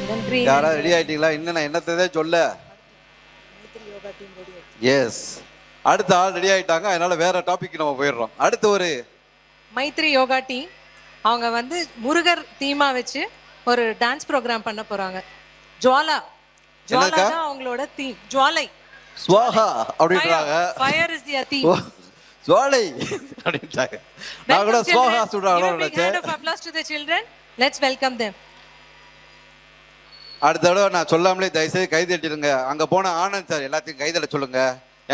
நன்றி. யாராவது ரெடி ஆயிட்டீங்களா? இன்னும் நான் என்னத்ததே சொல்ல. எஸ், அடுத்த ஆள் ரெடி ஆயிட்டாங்க. அதனால வேற டாபிக் நம்ம போயிடுறோம். அடுத்து ஒரு மைத்ரி யோகா டீம், அவங்க வந்து முருகர் தீமா வச்சு ஒரு டான்ஸ் ப்ரோக்ராம் பண்ண போறாங்க. ஜுவாலா தான் அவங்களோட தீம். ஜுவாலை, ஸ்வாஹா அப்படின்றாங்க. Fire is the theme. ஜுவாலை அப்படின்றாங்க. நான் கூட ஸ்வாஹா சொல்றாங்களோ நினைச்சேன். Hand of applause to the children. Let's welcome them. அடுத்த தடவை நான் சொல்லாமலே தயவுசெய்து கைதட்டிடுங்க. அங்க போன ஆனந்த் சார் எல்லாத்தையும் கைதட்ட சொல்லுங்க.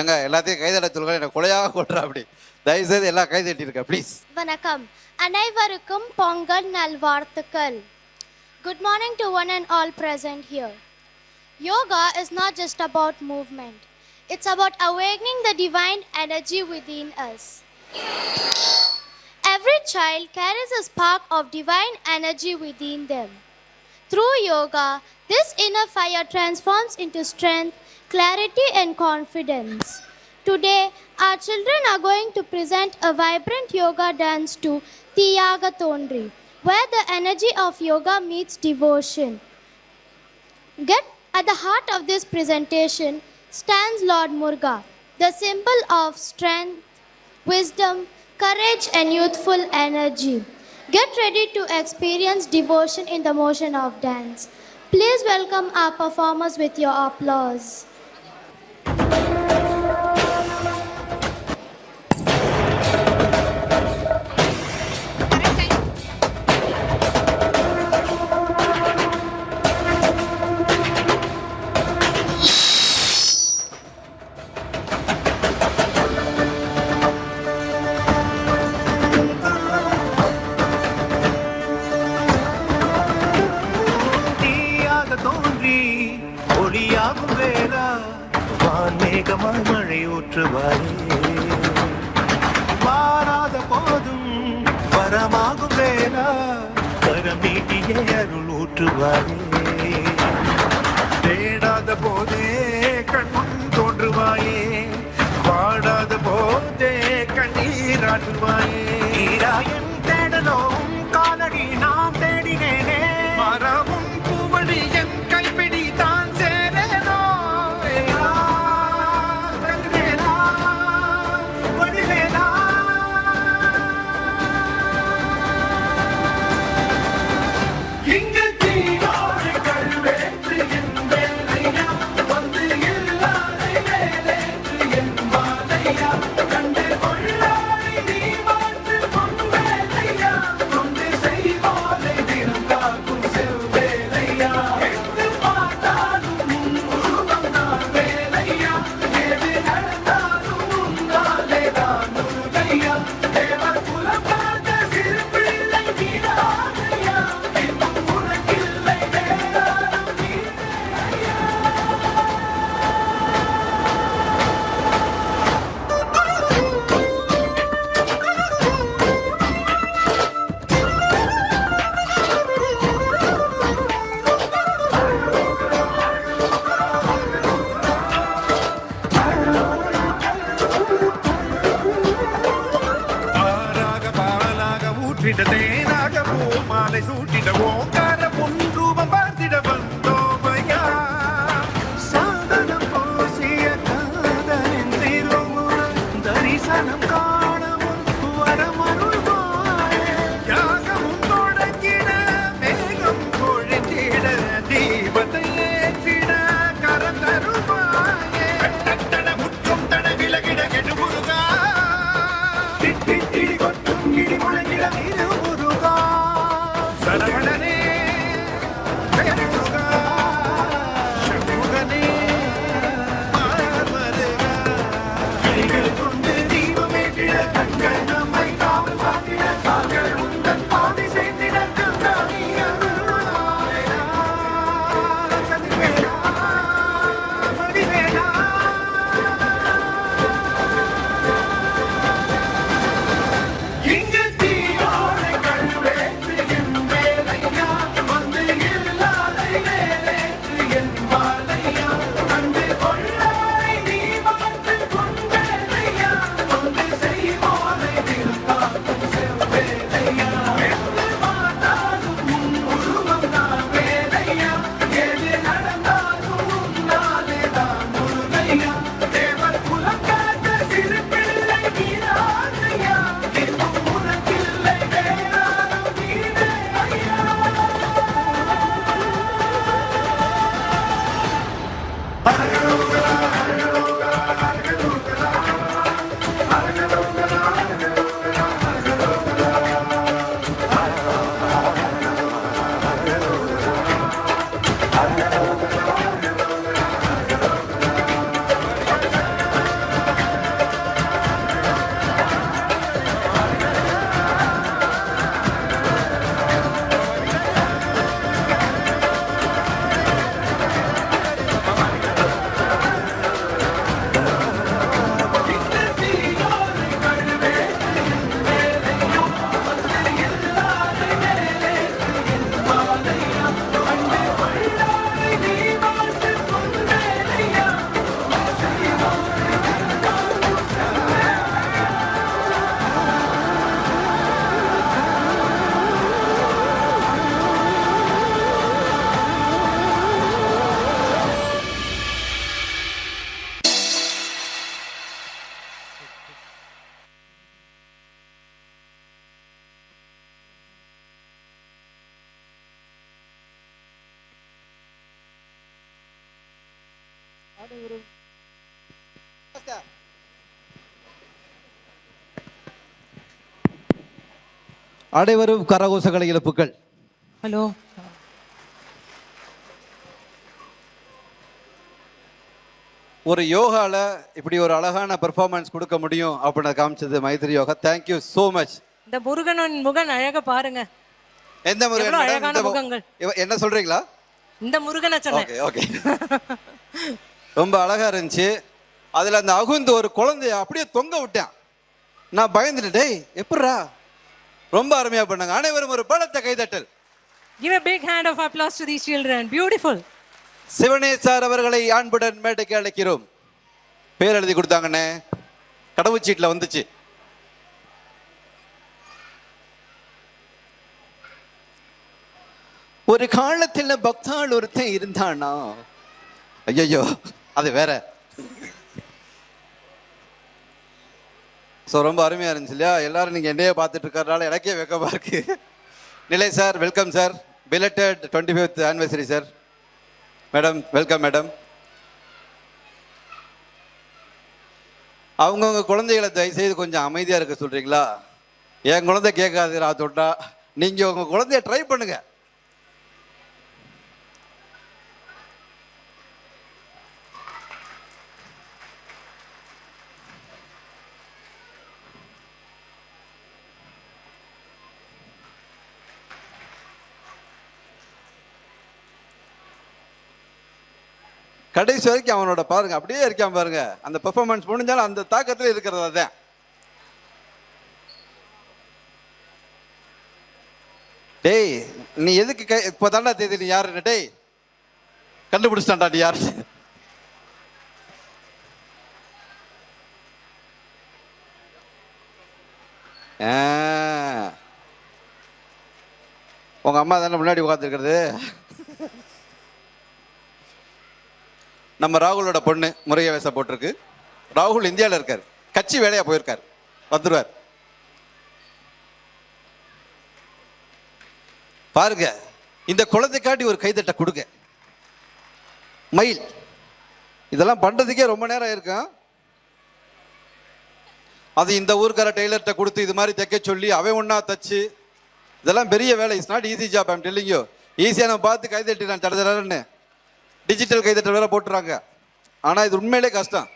எங்க எல்லாத்தையும் கைதட்ட சொல்லுங்க. என்ன கொலையாக கொட்டுறா அப்படி. தயவுசெய்து எல்லாம் கைதட்டிருக்க ப்ளீஸ். வணக்கம். அனைவருக்கும் பொங்கல் நல்வாழ்த்துக்கள். Good morning to one and all present here. Yoga is not just about movement. It's about awakening the divine energy within us. Every child carries a spark of divine energy within them. Through yoga, this inner fire transforms into strength, clarity and confidence. Today, our children are going to present a vibrant yoga dance to Tiyaga Thondri, where the energy of yoga meets devotion. At the heart of this presentation stands Lord Muruga, the symbol of strength, wisdom, courage and youthful energy. Get ready to experience devotion in the motion of dance. Please welcome our performers with your applause. மழை ஊற்றுவாயே, வாராத போதும் வரமாகும் வேளா, கரம் நீட்டியே அருள் ஊற்றுவாயே, தேடாத போதே கண் தோன்றுவாயே, வாடாத போதே கண்ணீராற்றுவாயே, ஈராயன் தேடலும் காலடி நான் தேடினேனே, மரமும் பூவடி என் கைப்பிடி தான் சேரேனோ, தேனாக பூ மாலை சூட்டிட ஓங்கார பொன்ரூபம் பார்த்திட வந்தோமையா, சாதனம் போசிய காதலின் திருமுகம் தரிசனம் காணவும் வரமருள்வாயே, யாகமும் தொடங்கிட மேகம் பொழிந்திட தீபத்தை ஏற்றிட கரம் தருவாயே, தட முற்றும் தட விலகிட கெடுமுருகா, திட்டி கொட்டும் இடி முழங்கிட திருமுருகா, சரவணனே முருகா, சண்முகனே மாமருகா, கைகள் கொண்டு தீபமேற்றிட கண்கள் நம்மை காவல் பார்த்திட கால்கள் உந்தன் பாதை சேர்த்திட கந்தானி அருள்வாயா, சதிவேலா மதிவேலா, இங்கு தீயோடு அனைவரும் கரகோசங்களை எழுப்புக்கள். ஹலோ. ஒரு யோகால இப்படி ஒரு அழகான பெர்ஃபார்மன்ஸ் கொடுக்க முடியும் அப்படின்னு காமிச்சது Maitri yoga. Thank you so much. இந்த முருகனின் முகன் அழக பாருங்க. எந்த முருகன்? எவ்வளவு அழகான முகங்கள். என்ன சொல்றீங்களா? இந்த முருகனை சொன்னேன். Okay okay. ரொம்ப அழகா இருந்துச்சு. அதுல அந்த அகுந்து ஒரு குழந்தைய அப்படியே தொங்க விட்டான். நான் பயந்துட்டேன், டேய் எப்படிரா? ரொம்ப அருமையா பண்ணாங்க. அனைவரும் ஒரு பலத்த கைதட்டல். Give a big hand of applause to these children. Beautiful. Sivanesh sir அவர்களை அன்புடன் மேடைக்கு அழைக்கிறோம். பேர் எழுதி கொடுத்தாங்கண்ணே, கடவுச்சீட்டில் வந்துச்சு. ஒரு காலத்தில் பக்தாள் ஒருத்தன் இருந்தானா. ஐயோ அது வேற. ஸோ ரொம்ப அருமையா இருந்துச்சு இல்லையா? எல்லாரும் நீங்க என்னையே பார்த்துட்டு இருக்கிறதுனால எனக்கே வெக்கமா இருக்கு. நிலை sir welcome sir. Belated 25th anniversary sir. Madam welcome madam. அவங்கவுங்க குழந்தைகளை தயவுசெய்து கொஞ்சம் அமைதியாக இருக்க சொல்கிறீங்களா? என் குழந்தை கேட்காது நான் தொட்டா. நீங்கள் உங்கள் குழந்தைய ட்ரை பண்ணுங்க. கடைசி வரைக்கும் அவனோட பாருங்க, அப்படியே இருக்கான் பாருங்க. அந்த பெர்ஃபார்மன்ஸ் முடிஞ்சாலும் அந்த தாக்கத்துல இருக்கிறது அதான். டேய் நீ எதுக்கு இப்போ தாண்டா தெரியுது நீ யாரு? டேய் கண்டுபிடிச்சிட்டான்டா நீ யாரு? உங்க அம்மா தானே முன்னாடி உட்காந்துருக்கிறது. நம்ம ராகுலோட பொண்ணு முறைய வேஷம் போட்டிருக்கு. ராகுல் இந்தியாவில் இருக்காரு, கட்சி வேலையா போயிருக்காரு, வந்துருவார். பாருங்க, இந்த குழந்தைக்காட்டி ஒரு கைதட்ட கொடுங்க. மயில் இதெல்லாம் பண்றதுக்கே ரொம்ப நேரம் இருக்கும். அது இந்த ஊருக்கார டெய்லர்கிட்ட கொடுத்து இது மாதிரி தைக்க சொல்லி அவன் ஒன்னா தச்சு, இதெல்லாம் பெரிய வேலை. It's not easy job. I'm telling you. ஈஸியாக நம்ம பார்த்து கைதட்டி நான் தடன்னு டிஜிட்டல் கைதட்டல் வேற போட்டுறாங்க. ஆனால் இது உண்மையிலே கஷ்டம்.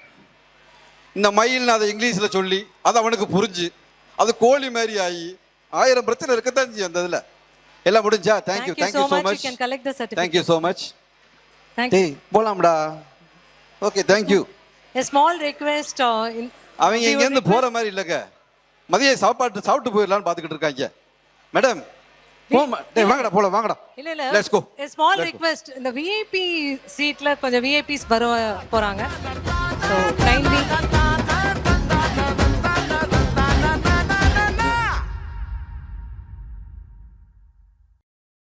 இந்த மயில் அதை இங்கிலீஷில் சொல்லி அது அவனுக்கு புரிஞ்சு அது கோழி மாதிரி ஆகி 1000 பிரச்சனை இருக்கத்தான் செய்யும் அந்த இதில். எல்லாம் முடிஞ்சா? Thank you thank you so much. Thank you so much. டேய் போலாம்டா. Okay thank you. A small request. அவங்க இங்கேருந்து போகிற மாதிரி இல்லைங்க. மதிய சாப்பிட்டு போயிடலான்னு பார்த்துக்கிட்டு இருக்காங்க. மேடம் வாங்கடா போலாம் வாங்கடா. இல்ல இல்ல let's go. a small request. இந்த VIP சீட்ல கொஞ்சம் VIPs வர போறாங்க. So kindly